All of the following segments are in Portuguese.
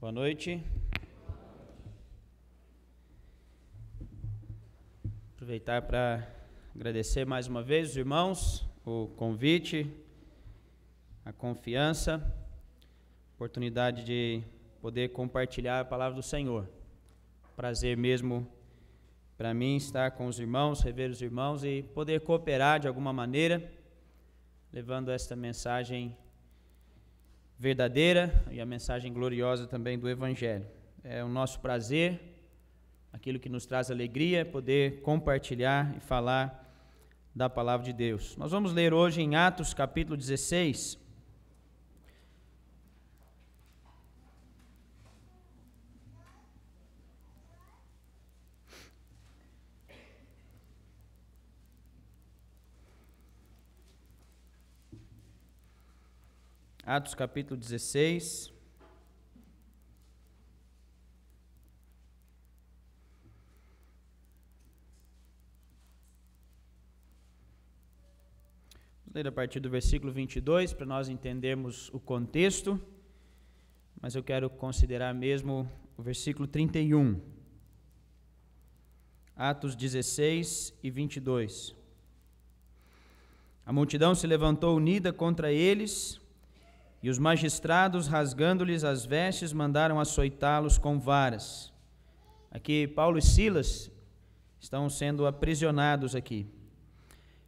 Boa noite. Aproveitar para agradecer mais uma vez os irmãos, o convite, a confiança, oportunidade de poder compartilhar a palavra do Senhor. Prazer mesmo para mim estar com os irmãos, rever os irmãos e poder cooperar de alguma maneira, levando esta mensagem verdadeira e a mensagem gloriosa também do Evangelho. É o nosso prazer, aquilo que nos traz alegria, poder compartilhar e falar da palavra de Deus. Nós vamos ler hoje em Atos capítulo 16. Atos capítulo 16. Vou ler a partir do versículo 22 para nós entendermos o contexto, mas eu quero considerar mesmo o versículo 31. Atos 16 e 22. A multidão se levantou unida contra eles, e os magistrados, rasgando-lhes as vestes, mandaram açoitá-los com varas. Aqui Paulo e Silas estão sendo aprisionados aqui.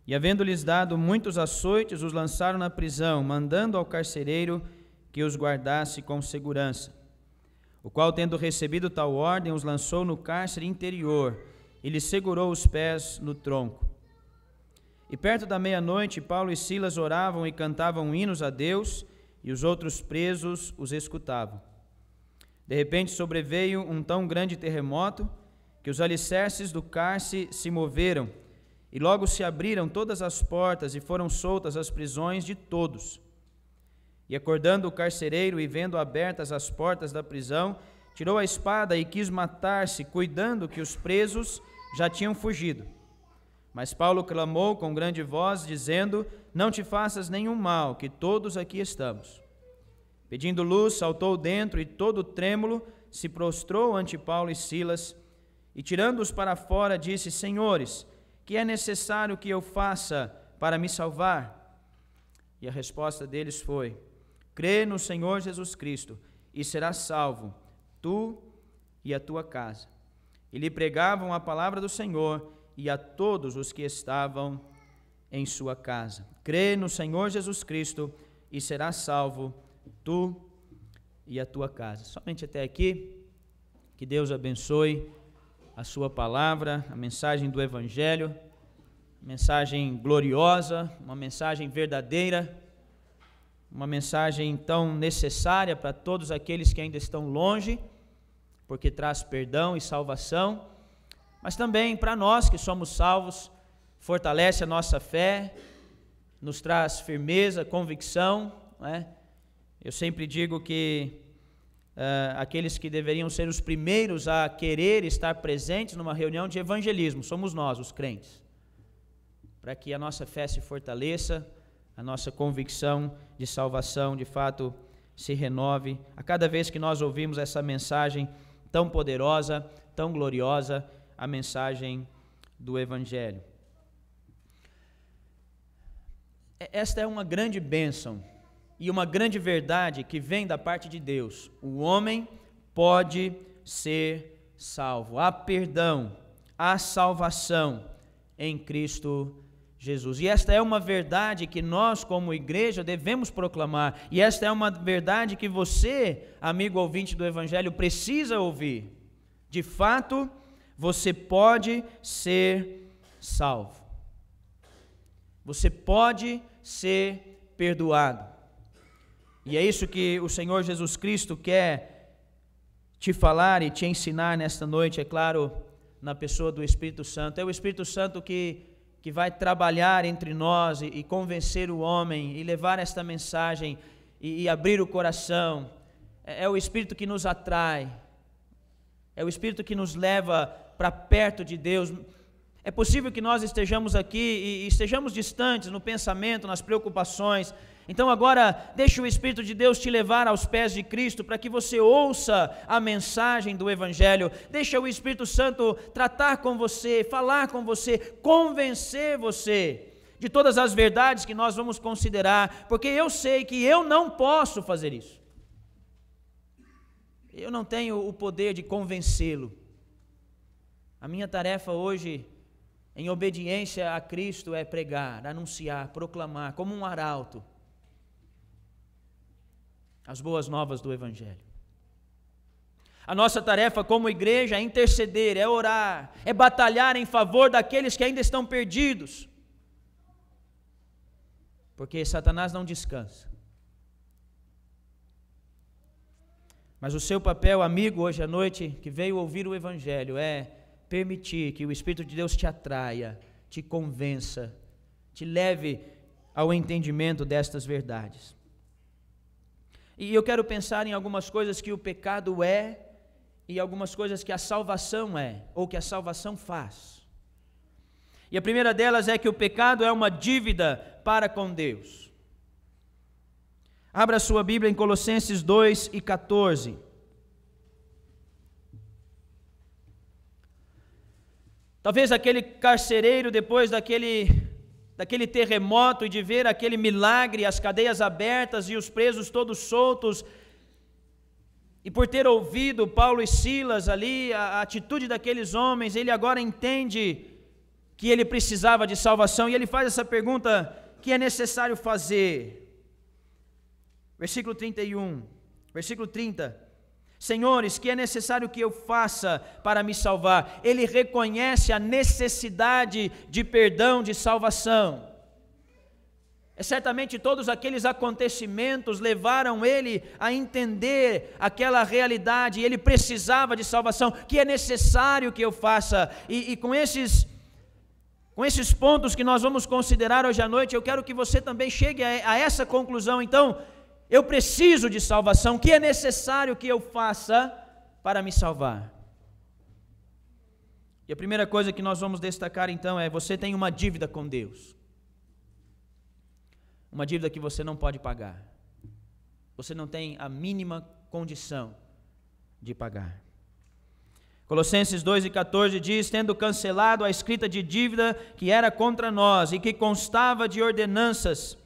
E havendo-lhes dado muitos açoites, os lançaram na prisão, mandando ao carcereiro que os guardasse com segurança. O qual, tendo recebido tal ordem, os lançou no cárcere interior e lhes segurou os pés no tronco. E perto da meia-noite, Paulo e Silas oravam e cantavam hinos a Deus, e os outros presos os escutavam. De repente sobreveio um tão grande terremoto que os alicerces do cárcere se moveram, e logo se abriram todas as portas e foram soltas as prisões de todos. E acordando o carcereiro e vendo abertas as portas da prisão, tirou a espada e quis matar-se, cuidando que os presos já tinham fugido. Mas Paulo clamou com grande voz, dizendo: não te faças nenhum mal, que todos aqui estamos. Pedindo luz, saltou dentro e todo trêmulo se prostrou ante Paulo e Silas, e tirando-os para fora, disse: senhores, que é necessário que eu faça para me salvar? E a resposta deles foi: crê no Senhor Jesus Cristo, e serás salvo, tu e a tua casa. E lhe pregavam a palavra do Senhor e a todos os que estavam em sua casa. Crê no Senhor Jesus Cristo e serás salvo, tu e a tua casa. Somente até aqui. Que Deus abençoe a sua palavra, a mensagem do Evangelho, mensagem gloriosa, uma mensagem verdadeira, uma mensagem tão necessária para todos aqueles que ainda estão longe, porque traz perdão e salvação, mas também para nós que somos salvos, fortalece a nossa fé, nos traz firmeza, convicção, não é? Eu sempre digo que aqueles que deveriam ser os primeiros a querer estar presentes numa reunião de evangelismo, somos nós, os crentes, para que a nossa fé se fortaleça, a nossa convicção de salvação, de fato, se renove, a cada vez que nós ouvimos essa mensagem tão poderosa, tão gloriosa, a mensagem do Evangelho. Esta é uma grande bênção e uma grande verdade que vem da parte de Deus. O homem pode ser salvo. Há perdão, há salvação em Cristo Jesus. E esta é uma verdade que nós, como igreja, devemos proclamar. E esta é uma verdade que você, amigo ouvinte do Evangelho, precisa ouvir. De fato, você pode ser salvo. Você pode ser perdoado. E é isso que o Senhor Jesus Cristo quer te falar e te ensinar nesta noite, é claro, na pessoa do Espírito Santo. É o Espírito Santo que vai trabalhar entre nós e convencer o homem e levar esta mensagem e abrir o coração. É o Espírito que nos atrai. É o Espírito que nos leva para perto de Deus. É possível que nós estejamos aqui e estejamos distantes no pensamento, nas preocupações. Então agora, deixe o Espírito de Deus te levar aos pés de Cristo para que você ouça a mensagem do Evangelho. Deixa o Espírito Santo tratar com você, falar com você, convencer você de todas as verdades que nós vamos considerar, porque eu sei que eu não posso fazer isso. Eu não tenho o poder de convencê-lo. A minha tarefa hoje, em obediência a Cristo, é pregar, anunciar, proclamar, como um arauto, as boas novas do Evangelho. A nossa tarefa como igreja é interceder, é orar, é batalhar em favor daqueles que ainda estão perdidos, porque Satanás não descansa. Mas o seu papel, amigo, hoje à noite, que veio ouvir o Evangelho, é permitir que o Espírito de Deus te atraia, te convença, te leve ao entendimento destas verdades. E eu quero pensar em algumas coisas que o pecado é e algumas coisas que a salvação é, ou que a salvação faz. E a primeira delas é que o pecado é uma dívida para com Deus. Abra sua Bíblia em Colossenses 2:14. Talvez aquele carcereiro, depois daquele terremoto e de ver aquele milagre, as cadeias abertas e os presos todos soltos, e por ter ouvido Paulo e Silas ali, a atitude daqueles homens, ele agora entende que ele precisava de salvação, e ele faz essa pergunta: que é necessário fazer? Versículo 30. Senhores, que é necessário que eu faça para me salvar? Ele reconhece a necessidade de perdão, de salvação. Certamente todos aqueles acontecimentos levaram ele a entender aquela realidade, ele precisava de salvação, que é necessário que eu faça, e com esses pontos que nós vamos considerar hoje à noite, eu quero que você também chegue a essa conclusão. Então, eu preciso de salvação, que é necessário que eu faça para me salvar? E a primeira coisa que nós vamos destacar então é: você tem uma dívida com Deus. Uma dívida que você não pode pagar. Você não tem a mínima condição de pagar. Colossenses 2:14 diz: tendo cancelado a escrita de dívida que era contra nós e que constava de ordenanças,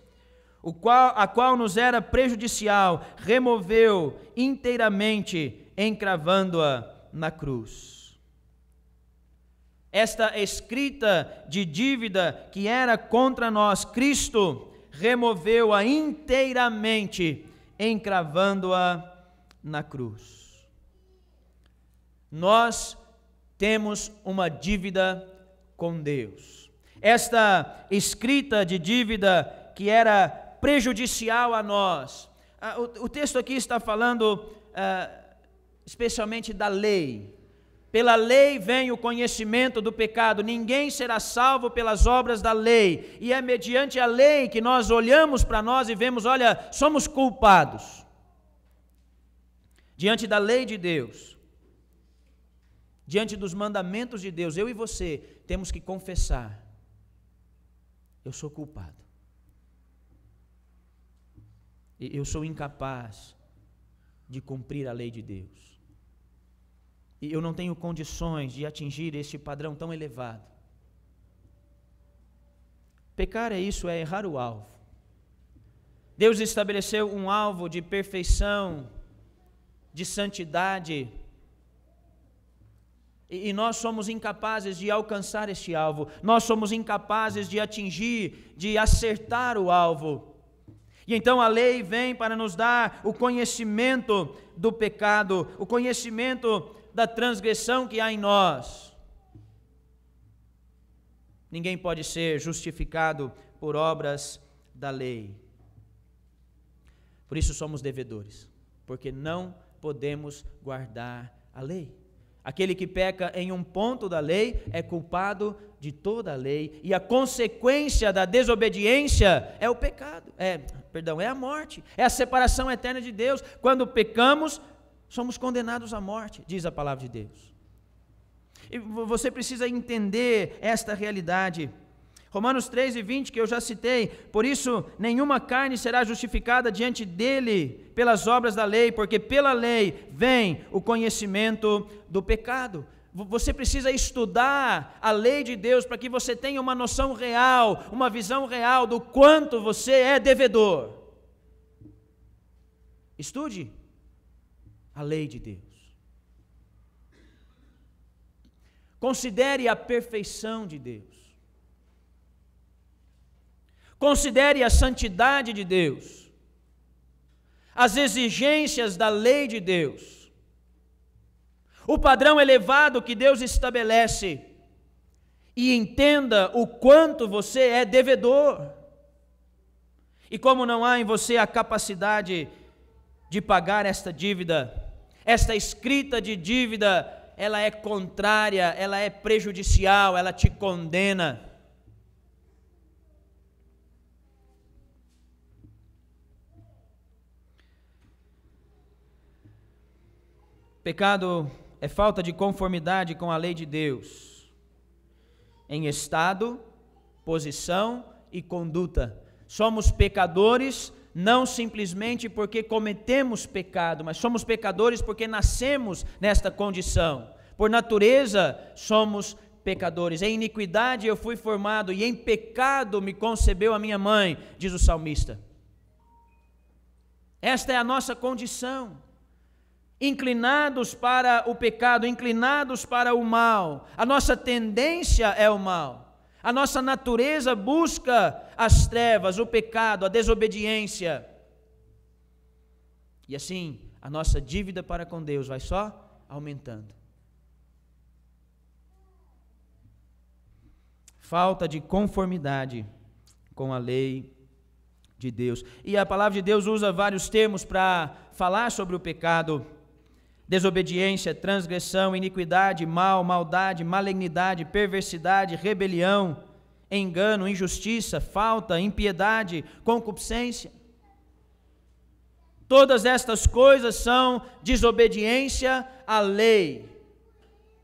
a qual nos era prejudicial, removeu inteiramente, encravando-a na cruz. Esta escrita de dívida que era contra nós, Cristo removeu-a inteiramente, encravando-a na cruz. Nós temos uma dívida com Deus. Esta escrita de dívida que era prejudicial a nós. O texto aqui está falando especialmente da lei. Pela lei vem o conhecimento do pecado. Ninguém será salvo pelas obras da lei. E é mediante a lei que nós olhamos para nós e vemos: olha, somos culpados. Diante da lei de Deus, diante dos mandamentos de Deus, eu e você temos que confessar: eu sou culpado. Eu sou incapaz de cumprir a lei de Deus. E eu não tenho condições de atingir este padrão tão elevado. Pecar é isso, é errar o alvo. Deus estabeleceu um alvo de perfeição, de santidade, e nós somos incapazes de alcançar este alvo. Nós somos incapazes de atingir, de acertar o alvo. E então a lei vem para nos dar o conhecimento do pecado, o conhecimento da transgressão que há em nós. Ninguém pode ser justificado por obras da lei. Por isso somos devedores, porque não podemos guardar a lei. Aquele que peca em um ponto da lei é culpado de toda a lei, e a consequência da desobediência é o pecado, é a morte, é a separação eterna de Deus. Quando pecamos, somos condenados à morte, diz a palavra de Deus. E você precisa entender esta realidade. Romanos 3:20, que eu já citei: por isso nenhuma carne será justificada diante dele pelas obras da lei, porque pela lei vem o conhecimento do pecado. Você precisa estudar a lei de Deus para que você tenha uma noção real, uma visão real do quanto você é devedor. Estude a lei de Deus. Considere a perfeição de Deus. Considere a santidade de Deus, as exigências da lei de Deus, o padrão elevado que Deus estabelece, e entenda o quanto você é devedor. E como não há em você a capacidade de pagar esta dívida, esta escrita de dívida, ela é contrária, ela é prejudicial, ela te condena. Pecado é falta de conformidade com a lei de Deus, em estado, posição e conduta. Somos pecadores não simplesmente porque cometemos pecado, mas somos pecadores porque nascemos nesta condição. Por natureza, somos pecadores. Em iniquidade eu fui formado e em pecado me concebeu a minha mãe, diz o salmista. Esta é a nossa condição. Inclinados para o pecado, inclinados para o mal. A nossa tendência é o mal. A nossa natureza busca as trevas, o pecado, a desobediência. E assim, a nossa dívida para com Deus vai só aumentando. Falta de conformidade com a lei de Deus. E a palavra de Deus usa vários termos para falar sobre o pecado: desobediência, transgressão, iniquidade, mal, maldade, malignidade, perversidade, rebelião, engano, injustiça, falta, impiedade, concupiscência. Todas estas coisas são desobediência à lei,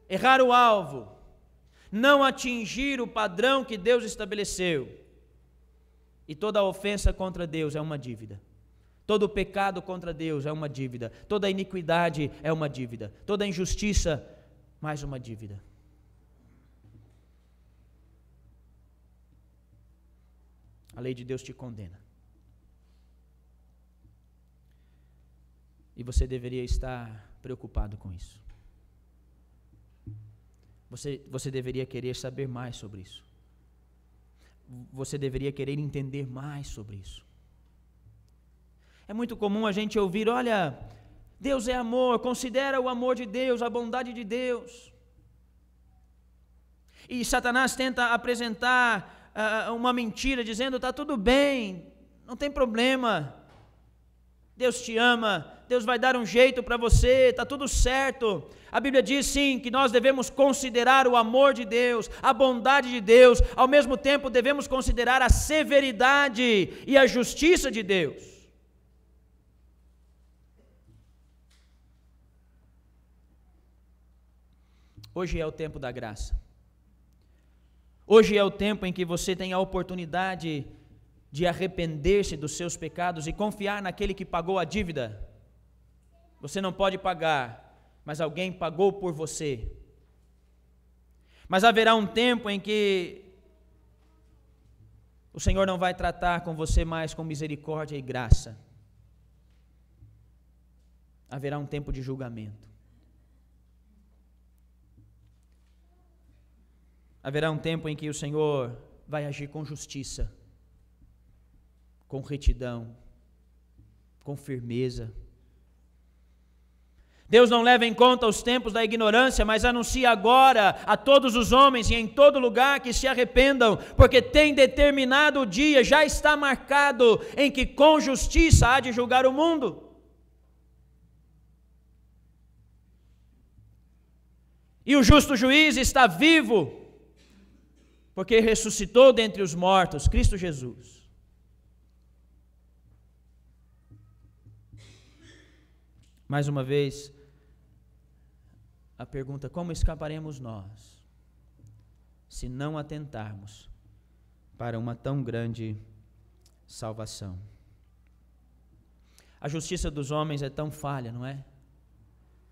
errar o alvo, não atingir o padrão que Deus estabeleceu. E toda ofensa contra Deus é uma dívida. Todo pecado contra Deus é uma dívida. Toda iniquidade é uma dívida. Toda injustiça, mais uma dívida. A lei de Deus te condena. E você deveria estar preocupado com isso. Você deveria querer saber mais sobre isso. Você deveria querer entender mais sobre isso. É muito comum a gente ouvir: olha, Deus é amor, considera o amor de Deus, a bondade de Deus. E Satanás tenta apresentar uma mentira, dizendo: está tudo bem, não tem problema, Deus te ama, Deus vai dar um jeito para você, está tudo certo. A Bíblia diz sim que nós devemos considerar o amor de Deus, a bondade de Deus, ao mesmo tempo devemos considerar a severidade e a justiça de Deus. Hoje é o tempo da graça. Hoje é o tempo em que você tem a oportunidade de arrepender-se dos seus pecados e confiar naquele que pagou a dívida. Você não pode pagar, mas alguém pagou por você. Mas haverá um tempo em que o Senhor não vai tratar com você mais com misericórdia e graça. Haverá um tempo de julgamento. Haverá um tempo em que o Senhor vai agir com justiça, com retidão, com firmeza. Deus não leva em conta os tempos da ignorância, mas anuncia agora a todos os homens e em todo lugar que se arrependam, porque tem determinado o dia, já está marcado, em que com justiça há de julgar o mundo. E o justo juiz está vivo, porque ressuscitou dentre os mortos, Cristo Jesus. Mais uma vez, a pergunta: como escaparemos nós se não atentarmos para uma tão grande salvação? A justiça dos homens é tão falha, não é?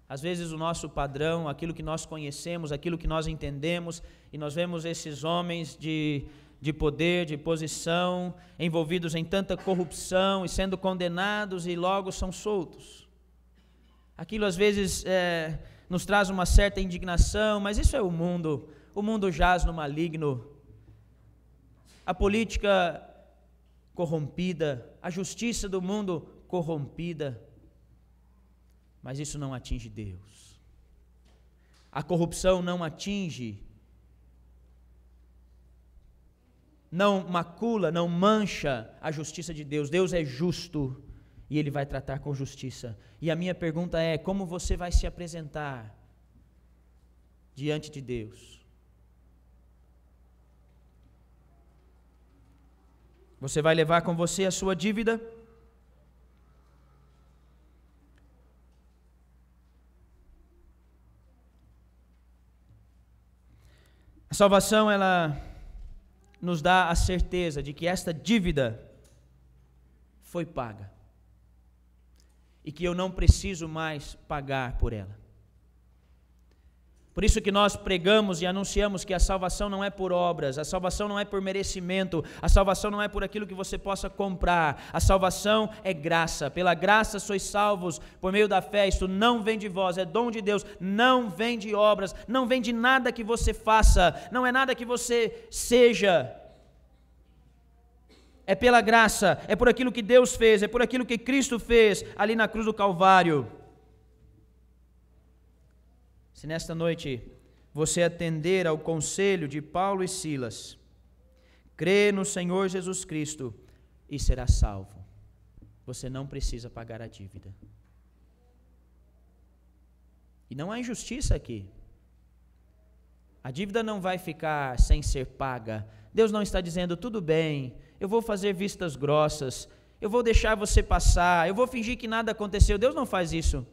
Às vezes o nosso padrão, aquilo que nós conhecemos, aquilo que nós entendemos, e nós vemos esses homens de poder, de posição, envolvidos em tanta corrupção e sendo condenados e logo são soltos. Aquilo às vezes nos traz uma certa indignação, mas isso é o mundo jaz no maligno. A política corrompida, a justiça do mundo corrompida, mas isso não atinge Deus. A corrupção não atinge, não macula, não mancha a justiça de Deus. Deus é justo e Ele vai tratar com justiça. E a minha pergunta é: como você vai se apresentar diante de Deus? Você vai levar com você a sua dívida? A salvação, ela nos dá a certeza de que esta dívida foi paga e que eu não preciso mais pagar por ela. Por isso que nós pregamos e anunciamos que a salvação não é por obras, a salvação não é por merecimento, a salvação não é por aquilo que você possa comprar, a salvação é graça. Pela graça sois salvos por meio da fé. Isto não vem de vós, é dom de Deus, não vem de obras, não vem de nada que você faça, não é nada que você seja. É pela graça, é por aquilo que Deus fez, é por aquilo que Cristo fez ali na cruz do Calvário. Se nesta noite você atender ao conselho de Paulo e Silas, crê no Senhor Jesus Cristo e será salvo. Você não precisa pagar a dívida. E não há injustiça aqui. A dívida não vai ficar sem ser paga. Deus não está dizendo: tudo bem, eu vou fazer vistas grossas, eu vou deixar você passar, eu vou fingir que nada aconteceu. Deus não faz isso.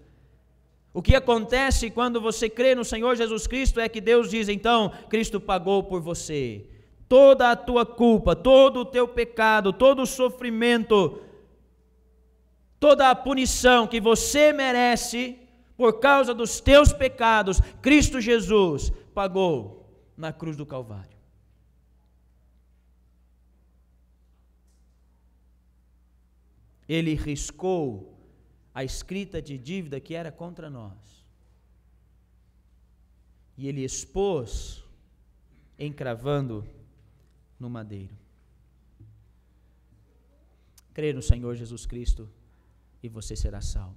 O que acontece quando você crê no Senhor Jesus Cristo é que Deus diz: então, Cristo pagou por você. Toda a tua culpa, todo o teu pecado, todo o sofrimento, toda a punição que você merece por causa dos teus pecados, Cristo Jesus pagou na cruz do Calvário. Ele riscou a escrita de dívida que era contra nós. E Ele expôs, encravando no madeiro. Crê no Senhor Jesus Cristo e você será salvo.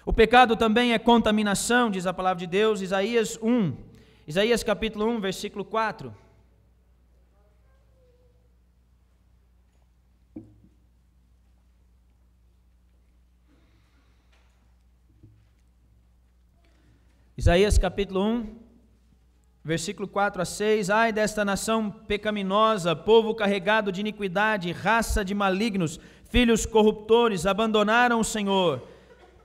O pecado também é contaminação, diz a palavra de Deus, Isaías capítulo 1, versículo 4. Isaías capítulo 1, versículo 4 a 6, ai desta nação pecaminosa, povo carregado de iniquidade, raça de malignos, filhos corruptores, abandonaram o Senhor.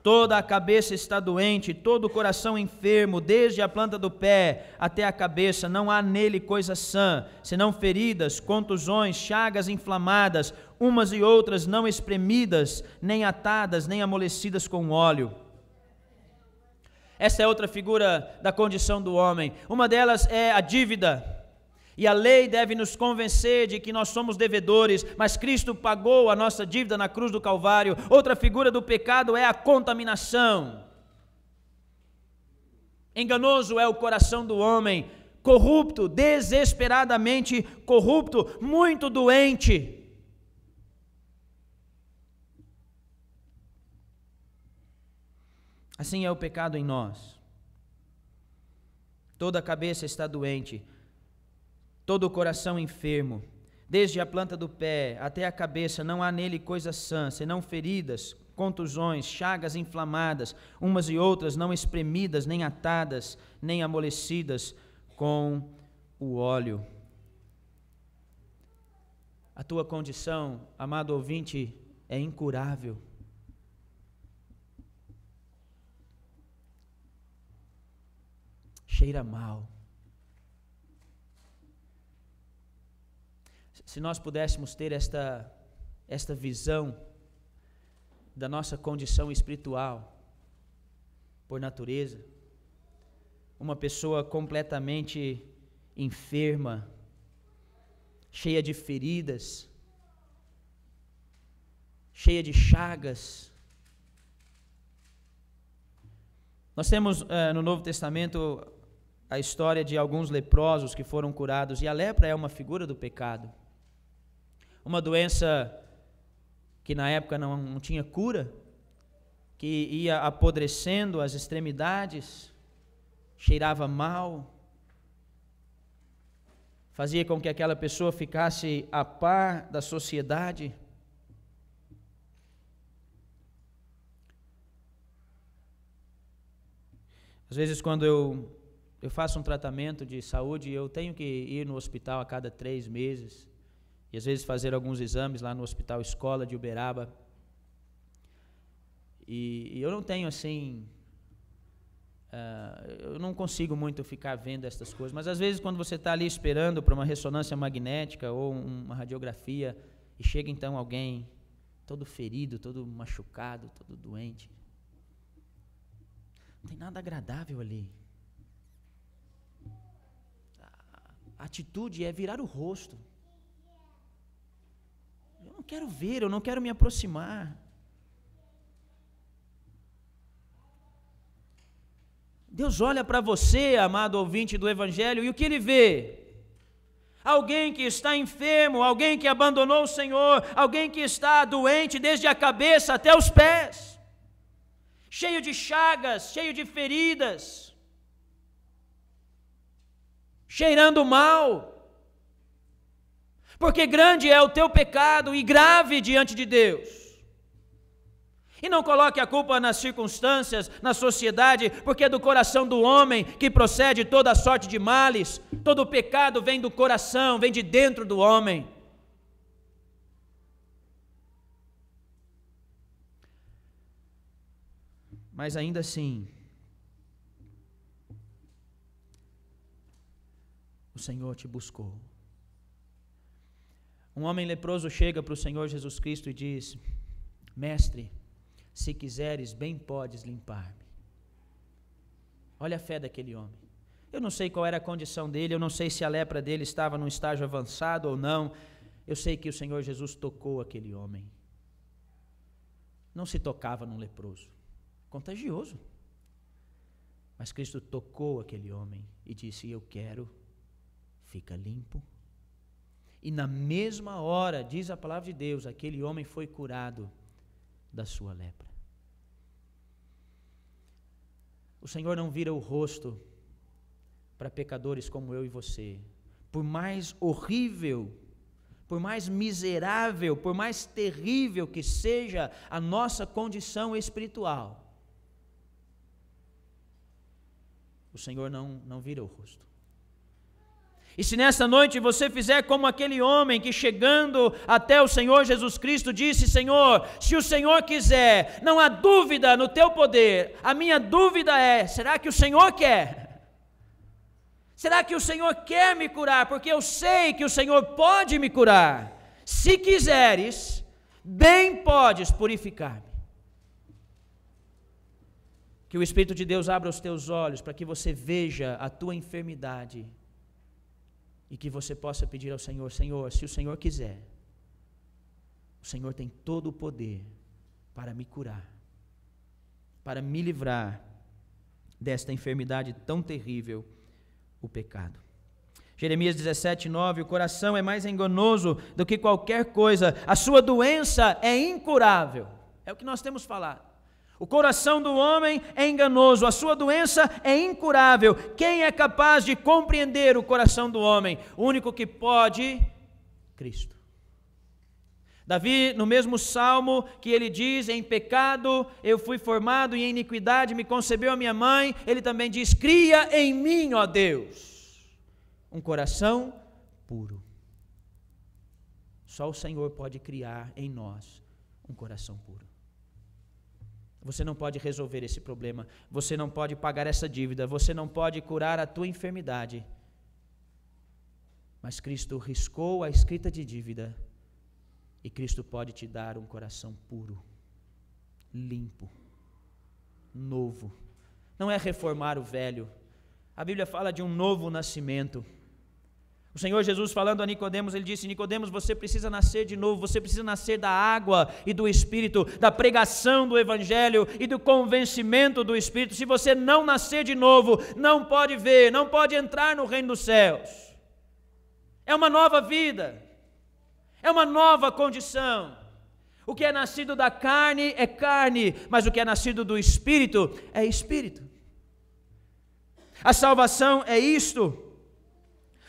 Toda a cabeça está doente, todo o coração enfermo, desde a planta do pé até a cabeça, não há nele coisa sã, senão feridas, contusões, chagas inflamadas, umas e outras não espremidas, nem atadas, nem amolecidas com óleo. Essa é outra figura da condição do homem. Uma delas é a dívida. E a lei deve nos convencer de que nós somos devedores, mas Cristo pagou a nossa dívida na cruz do Calvário. Outra figura do pecado é a contaminação. Enganoso é o coração do homem, corrupto, desesperadamente corrupto, muito doente. Assim é o pecado em nós. Toda a cabeça está doente, todo o coração enfermo, desde a planta do pé até a cabeça, não há nele coisa sã, senão feridas, contusões, chagas inflamadas, umas e outras não espremidas, nem atadas, nem amolecidas com o óleo. A tua condição, amado ouvinte, é incurável. cheira mal. Se nós pudéssemos ter esta visão da nossa condição espiritual, por natureza, uma pessoa completamente enferma, cheia de feridas, cheia de chagas. Nós temos no Novo Testamento a história de alguns leprosos que foram curados, e a lepra é uma figura do pecado. Uma doença que na época não tinha cura, que ia apodrecendo as extremidades, cheirava mal, fazia com que aquela pessoa ficasse a par da sociedade. Às vezes, quando eu faço um tratamento de saúde, eu tenho que ir no hospital a cada 3 meses, e às vezes fazer alguns exames lá no Hospital Escola de Uberaba. E eu não tenho assim, eu não consigo muito ficar vendo essas coisas, mas às vezes quando você está ali esperando para uma ressonância magnética ou uma radiografia, e chega então alguém todo ferido, todo machucado, todo doente, não tem nada agradável ali. A atitude é virar o rosto. Eu não quero ver, eu não quero me aproximar. Deus olha para você, amado ouvinte do Evangelho, e o que Ele vê? Alguém que está enfermo, alguém que abandonou o Senhor, alguém que está doente desde a cabeça até os pés, cheio de chagas, cheio de feridas, cheirando mal, porque grande é o teu pecado e grave diante de Deus. E não coloque a culpa nas circunstâncias, na sociedade, porque é do coração do homem que procede toda sorte de males. Todo o pecado vem do coração, vem de dentro do homem. Mas ainda assim, o Senhor te buscou. Um homem leproso chega para o Senhor Jesus Cristo e diz: Mestre, se quiseres, bem podes limpar-me. Olha a fé daquele homem. Eu não sei qual era a condição dele, eu não sei se a lepra dele estava num estágio avançado ou não. Eu sei que o Senhor Jesus tocou aquele homem. Não se tocava num leproso, contagioso. Mas Cristo tocou aquele homem e disse: eu quero, fica limpo. E na mesma hora, diz a palavra de Deus, aquele homem foi curado da sua lepra. O Senhor não vira o rosto para pecadores como eu e você. Por mais horrível, por mais miserável, por mais terrível que seja a nossa condição espiritual, o Senhor não vira o rosto. E se nesta noite você fizer como aquele homem que, chegando até o Senhor Jesus Cristo, disse: Senhor, se o Senhor quiser, não há dúvida no teu poder. A minha dúvida é: será que o Senhor quer? Será que o Senhor quer me curar? Porque eu sei que o Senhor pode me curar. Se quiseres, bem podes purificar-me. Que o Espírito de Deus abra os teus olhos para que você veja a tua enfermidade e que você possa pedir ao Senhor: Senhor, se o Senhor quiser, o Senhor tem todo o poder para me curar, para me livrar desta enfermidade tão terrível, o pecado. Jeremias 17:9, o coração é mais enganoso do que qualquer coisa, a sua doença é incurável. É o que nós temos falado. O coração do homem é enganoso, a sua doença é incurável. Quem é capaz de compreender o coração do homem? O único que pode, Cristo. Davi, no mesmo salmo que ele diz: em pecado eu fui formado e em iniquidade me concebeu a minha mãe, ele também diz: cria em mim, ó Deus, um coração puro. Só o Senhor pode criar em nós um coração puro. Você não pode resolver esse problema, você não pode pagar essa dívida, você não pode curar a tua enfermidade. Mas Cristo riscou a escrita de dívida e Cristo pode te dar um coração puro, limpo, novo. Não é reformar o velho. A Bíblia fala de um novo nascimento. O Senhor Jesus, falando a Nicodemos, ele disse: Nicodemos, você precisa nascer de novo, você precisa nascer da água e do Espírito, da pregação do Evangelho e do convencimento do Espírito. Se você não nascer de novo, não pode ver, não pode entrar no reino dos céus. É uma nova vida, é uma nova condição. O que é nascido da carne é carne, mas o que é nascido do Espírito é Espírito. A salvação é isto.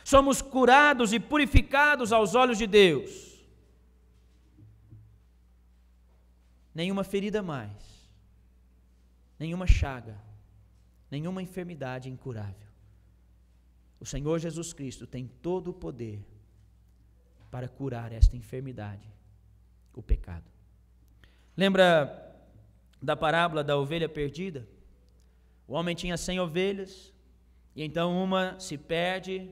Somos curados e purificados aos olhos de Deus. Nenhuma ferida mais, nenhuma chaga, nenhuma enfermidade incurável. O Senhor Jesus Cristo tem todo o poder para curar esta enfermidade, o pecado. Lembra da parábola da ovelha perdida? O homem tinha 100 ovelhas, e então uma se perde,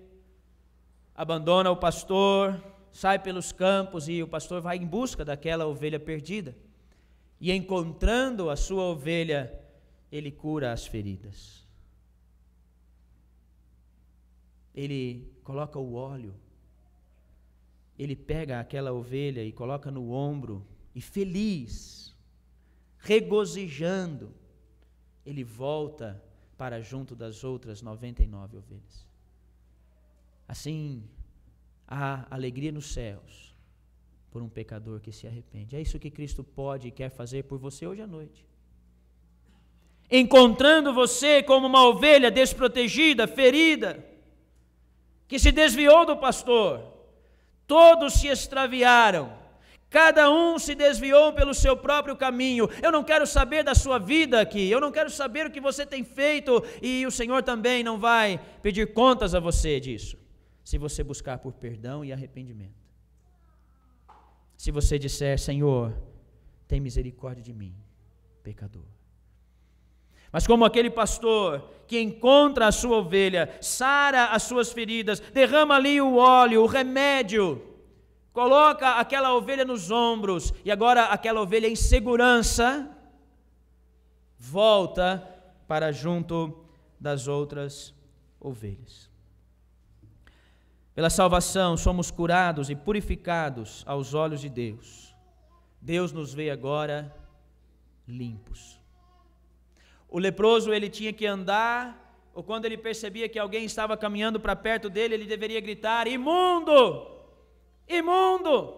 abandona o pastor, sai pelos campos e o pastor vai em busca daquela ovelha perdida. E encontrando a sua ovelha, ele cura as feridas. Ele coloca o óleo, ele pega aquela ovelha e coloca no ombro e feliz, regozijando, ele volta para junto das outras 99 ovelhas. Assim, há alegria nos céus por um pecador que se arrepende. É isso que Cristo pode e quer fazer por você hoje à noite. Encontrando você como uma ovelha desprotegida, ferida, que se desviou do pastor, todos se extraviaram, cada um se desviou pelo seu próprio caminho. Eu não quero saber da sua vida aqui, eu não quero saber o que você tem feito, e o Senhor também não vai pedir contas a você disso, se você buscar por perdão e arrependimento. Se você disser: Senhor, tem misericórdia de mim, pecador. Mas como aquele pastor que encontra a sua ovelha, sara as suas feridas, derrama ali o óleo, o remédio, coloca aquela ovelha nos ombros, e agora aquela ovelha em segurança volta para junto das outras ovelhas. Pela salvação somos curados e purificados aos olhos de Deus. Deus nos vê agora limpos. O leproso, ele tinha que andar, ou quando ele percebia que alguém estava caminhando para perto dele, ele deveria gritar: imundo! Imundo!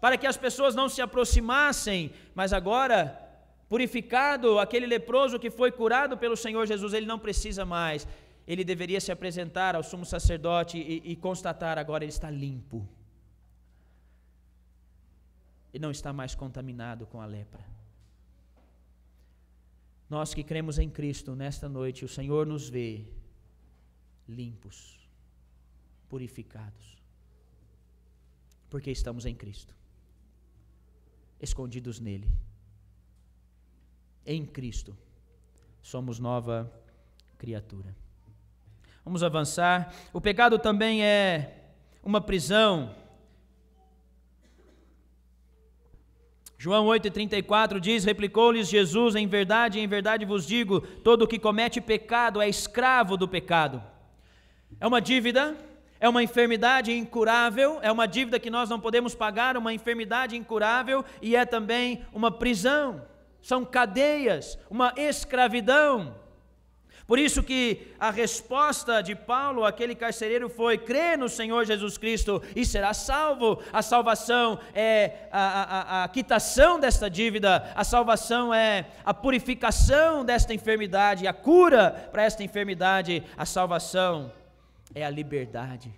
Para que as pessoas não se aproximassem. Mas agora, purificado, aquele leproso que foi curado pelo Senhor Jesus, ele não precisa mais. Ele deveria se apresentar ao sumo sacerdote e constatar: agora ele está limpo. E não está mais contaminado com a lepra. Nós que cremos em Cristo, nesta noite, o Senhor nos vê limpos, purificados, porque estamos em Cristo, escondidos nele. Em Cristo, somos nova criatura. Vamos avançar. O pecado também é uma prisão. João 8,34 diz: replicou-lhes Jesus: em verdade vos digo, todo o que comete pecado é escravo do pecado. É uma dívida, é uma enfermidade incurável, é uma dívida que nós não podemos pagar, uma enfermidade incurável, e é também uma prisão, são cadeias, uma escravidão. Por isso que a resposta de Paulo àquele carcereiro foi: crê no Senhor Jesus Cristo e será salvo. A salvação é a quitação desta dívida, a salvação é a purificação desta enfermidade, a cura para esta enfermidade, a salvação é a liberdade.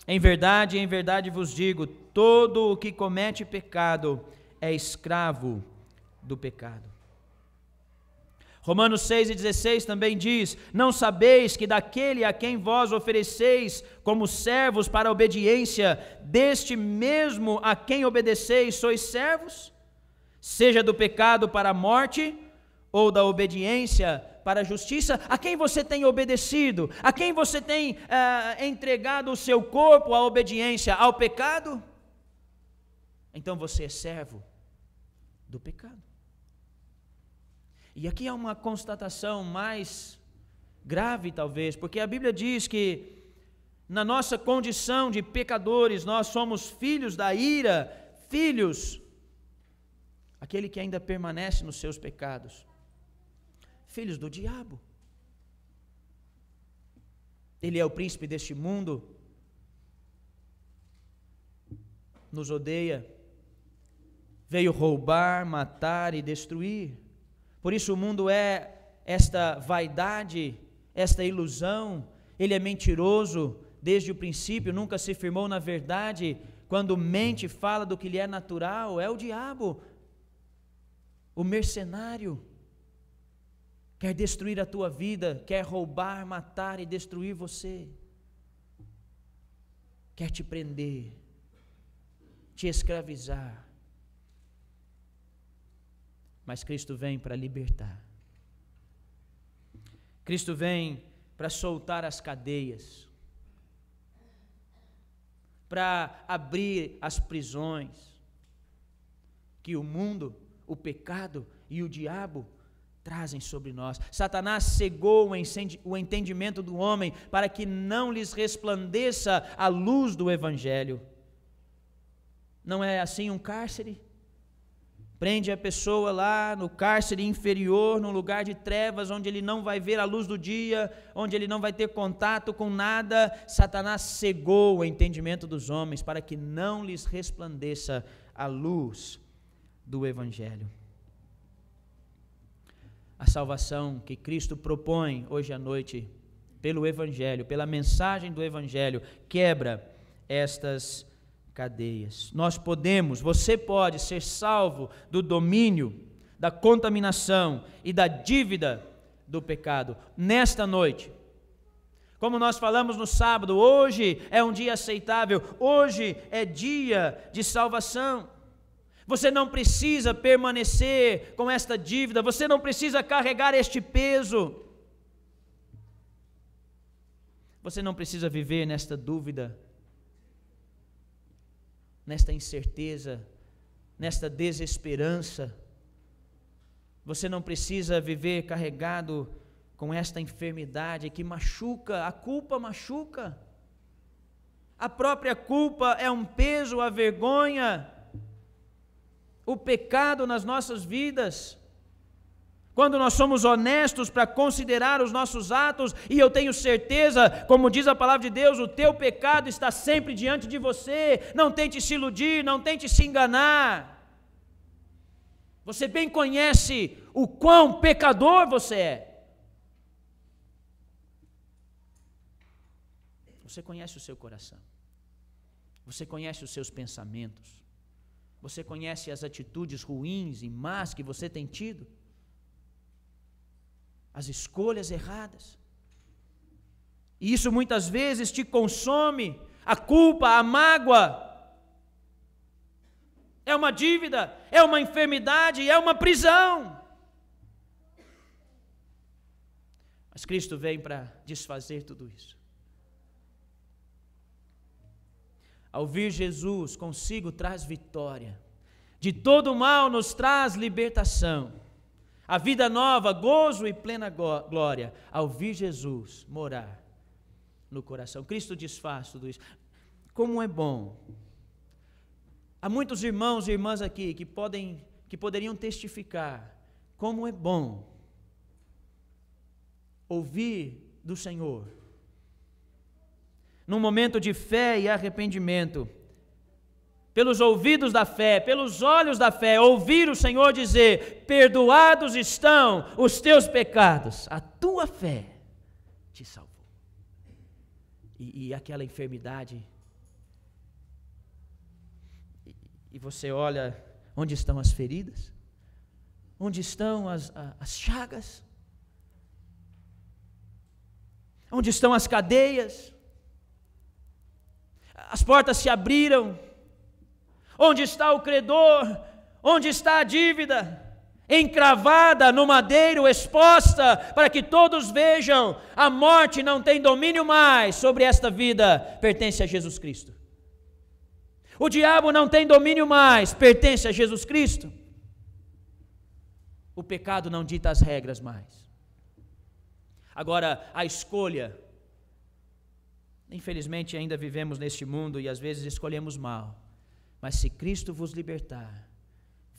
Em verdade vos digo, todo o que comete pecado é escravo do pecado. Romanos 6,16 também diz: não sabeis que daquele a quem vós ofereceis como servos para a obediência, deste mesmo a quem obedeceis sois servos, seja do pecado para a morte ou da obediência para a justiça. A quem você tem obedecido? A quem você tem entregado o seu corpo à obediência? Ao pecado? Então você é servo do pecado. E aqui há uma constatação mais grave talvez, porque a Bíblia diz que na nossa condição de pecadores, nós somos filhos da ira, filhos, aquele que ainda permanece nos seus pecados, filhos do diabo. Ele é o príncipe deste mundo, nos odeia, veio roubar, matar e destruir. Por isso o mundo é esta vaidade, esta ilusão, ele é mentiroso desde o princípio, nunca se firmou na verdade. Quando mente, fala do que lhe é natural, é o diabo, o mercenário, quer destruir a tua vida, quer roubar, matar e destruir você, quer te prender, te escravizar. Mas Cristo vem para libertar. Cristo vem para soltar as cadeias, para abrir as prisões que o mundo, o pecado e o diabo trazem sobre nós. Satanás cegou o entendimento do homem para que não lhes resplandeça a luz do Evangelho. Não é assim um cárcere? Prende a pessoa lá no cárcere inferior, num lugar de trevas, onde ele não vai ver a luz do dia, onde ele não vai ter contato com nada. Satanás cegou o entendimento dos homens para que não lhes resplandeça a luz do Evangelho. A salvação que Cristo propõe hoje à noite, pelo Evangelho, pela mensagem do Evangelho, quebra estas cadeias. Nós podemos, você pode ser salvo do domínio, da contaminação e da dívida do pecado nesta noite. Como nós falamos no sábado, hoje é um dia aceitável, hoje é dia de salvação. Você não precisa permanecer com esta dívida, você não precisa carregar este peso. Você não precisa viver nesta dúvida, nesta incerteza, nesta desesperança. Você não precisa viver carregado com esta enfermidade que machuca, a culpa machuca. A própria culpa é um peso, a vergonha, o pecado nas nossas vidas. Quando nós somos honestos para considerar os nossos atos, e eu tenho certeza, como diz a palavra de Deus, o teu pecado está sempre diante de você. Não tente se iludir, não tente se enganar. Você bem conhece o quão pecador você é. Você conhece o seu coração. Você conhece os seus pensamentos. Você conhece as atitudes ruins e más que você tem tido. As escolhas erradas, e isso muitas vezes te consome. A culpa, a mágoa, é uma dívida, é uma enfermidade, é uma prisão. Mas Cristo vem para desfazer tudo isso. Ao vir Jesus, consigo traz vitória, de todo mal nos traz libertação. A vida nova, gozo e plena glória, ao vir Jesus morar no coração. Cristo desfaz tudo isso. Como é bom. Há muitos irmãos e irmãs aqui que poderiam testificar como é bom ouvir do Senhor. Num momento de fé e arrependimento, pelos ouvidos da fé, pelos olhos da fé, ouvir o Senhor dizer: perdoados estão os teus pecados, a tua fé te salvou. E aquela enfermidade, e você olha onde estão as feridas, onde estão as chagas, onde estão as cadeias, as portas se abriram. Onde está o credor? Onde está a dívida? Encravada no madeiro, exposta, para que todos vejam, a morte não tem domínio mais sobre esta vida, pertence a Jesus Cristo. O diabo não tem domínio mais, pertence a Jesus Cristo. O pecado não dita as regras mais. Agora, a escolha, infelizmente ainda vivemos neste mundo e às vezes escolhemos mal, mas se Cristo vos libertar,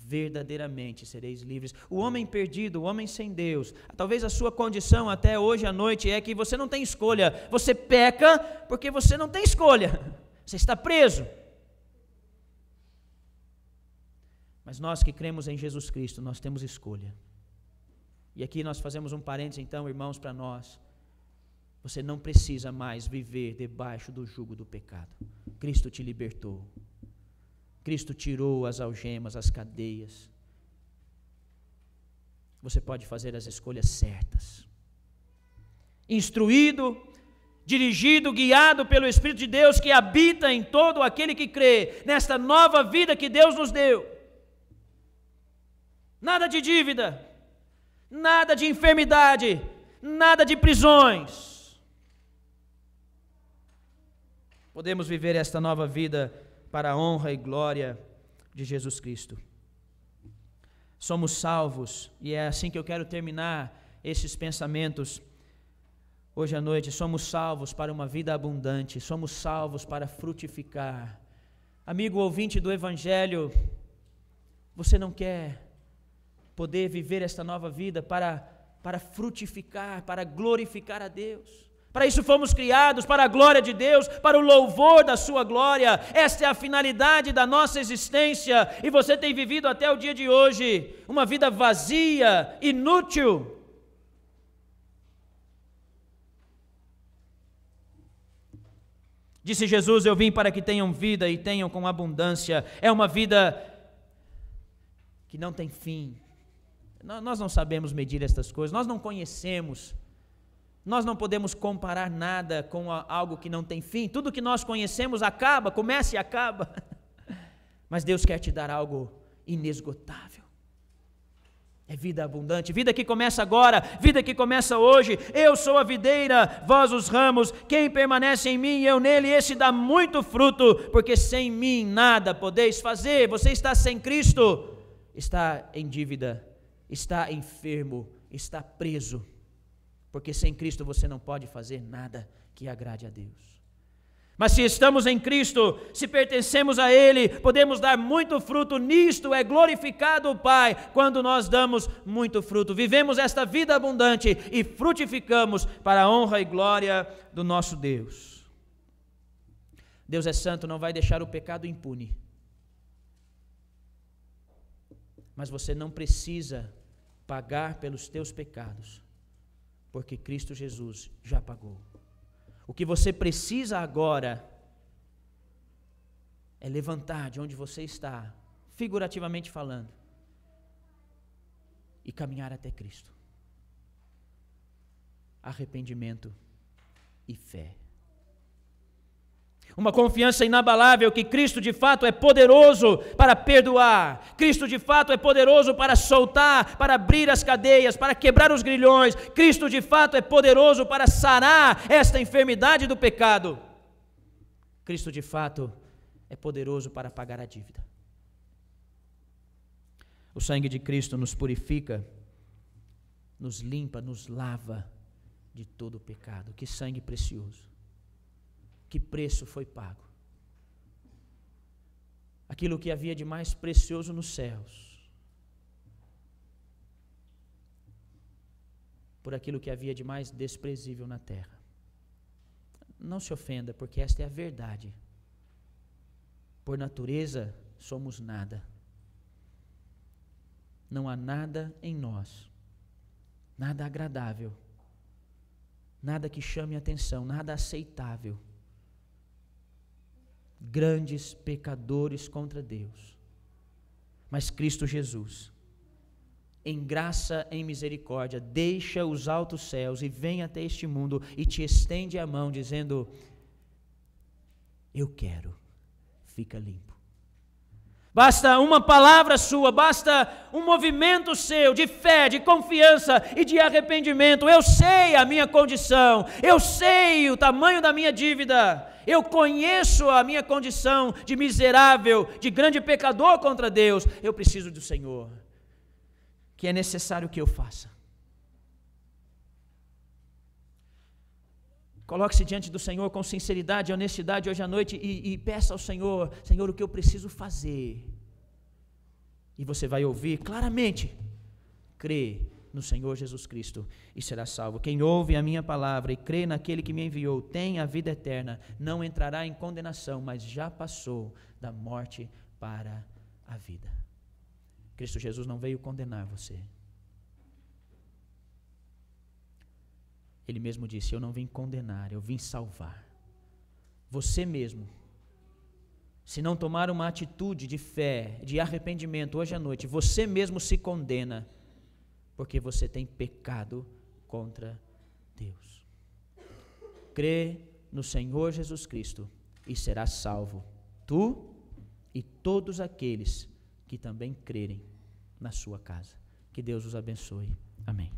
verdadeiramente sereis livres. O homem perdido, o homem sem Deus, talvez a sua condição até hoje à noite é que você não tem escolha, você peca porque você não tem escolha, você está preso. Mas nós que cremos em Jesus Cristo, nós temos escolha. E aqui nós fazemos um parênteses então, irmãos, para nós. Você não precisa mais viver debaixo do jugo do pecado. Cristo te libertou. Cristo tirou as algemas, as cadeias. Você pode fazer as escolhas certas. Instruído, dirigido, guiado pelo Espírito de Deus que habita em todo aquele que crê, nesta nova vida que Deus nos deu. Nada de dívida, nada de enfermidade, nada de prisões. Podemos viver esta nova vida para a honra e glória de Jesus Cristo. Somos salvos, e é assim que eu quero terminar esses pensamentos hoje à noite. Somos salvos para uma vida abundante, somos salvos para frutificar. Amigo ouvinte do Evangelho, você não quer poder viver esta nova vida para frutificar, para glorificar a Deus? Para isso fomos criados, para a glória de Deus, para o louvor da sua glória. Esta é a finalidade da nossa existência, e você tem vivido até o dia de hoje uma vida vazia, inútil. Disse Jesus: eu vim para que tenham vida e tenham com abundância. É uma vida que não tem fim. Nós não sabemos medir estas coisas, nós não conhecemos, nós não podemos comparar nada com algo que não tem fim. Tudo que nós conhecemos acaba, começa e acaba. Mas Deus quer te dar algo inesgotável. É vida abundante, vida que começa agora, vida que começa hoje. Eu sou a videira, vós os ramos. Quem permanece em mim e eu nele, esse dá muito fruto, porque sem mim nada podeis fazer. Você está sem Cristo, está em dívida, está enfermo, está preso, porque sem Cristo você não pode fazer nada que agrade a Deus. Mas se estamos em Cristo, se pertencemos a Ele, podemos dar muito fruto. Nisto é glorificado o Pai, quando nós damos muito fruto. Vivemos esta vida abundante e frutificamos para a honra e glória do nosso Deus. Deus é santo, não vai deixar o pecado impune. Mas você não precisa pagar pelos teus pecados, porque Cristo Jesus já pagou. O que você precisa agora é levantar de onde você está, figurativamente falando, e caminhar até Cristo. Arrependimento e fé. Uma confiança inabalável que Cristo de fato é poderoso para perdoar. Cristo de fato é poderoso para soltar, para abrir as cadeias, para quebrar os grilhões. Cristo de fato é poderoso para sarar esta enfermidade do pecado. Cristo de fato é poderoso para pagar a dívida. O sangue de Cristo nos purifica, nos limpa, nos lava de todo o pecado. Que sangue precioso. Que preço foi pago? Aquilo que havia de mais precioso nos céus, por aquilo que havia de mais desprezível na terra. Não se ofenda, porque esta é a verdade. Por natureza, somos nada. Não há nada em nós, nada agradável, nada que chame atenção, nada aceitável. Grandes pecadores contra Deus, mas Cristo Jesus, em graça, em misericórdia, deixa os altos céus e vem até este mundo e te estende a mão dizendo: eu quero, fica limpo. Basta uma palavra sua, basta um movimento seu de fé, de confiança e de arrependimento. Eu sei a minha condição, eu sei o tamanho da minha dívida, eu conheço a minha condição de miserável, de grande pecador contra Deus. Eu preciso do Senhor. Que é necessário que eu faça? Coloque-se diante do Senhor com sinceridade e honestidade hoje à noite e peça ao Senhor: Senhor, o que eu preciso fazer? E você vai ouvir claramente: crê no Senhor Jesus Cristo e será salvo. Quem ouve a minha palavra e crê naquele que me enviou tem a vida eterna, não entrará em condenação, mas já passou da morte para a vida. Cristo Jesus não veio condenar você. Ele mesmo disse: eu não vim condenar, eu vim salvar. Você mesmo, se não tomar uma atitude de fé, de arrependimento hoje à noite, você mesmo se condena, porque você tem pecado contra Deus. Crê no Senhor Jesus Cristo e serás salvo, tu e todos aqueles que também crerem na sua casa. Que Deus os abençoe. Amém.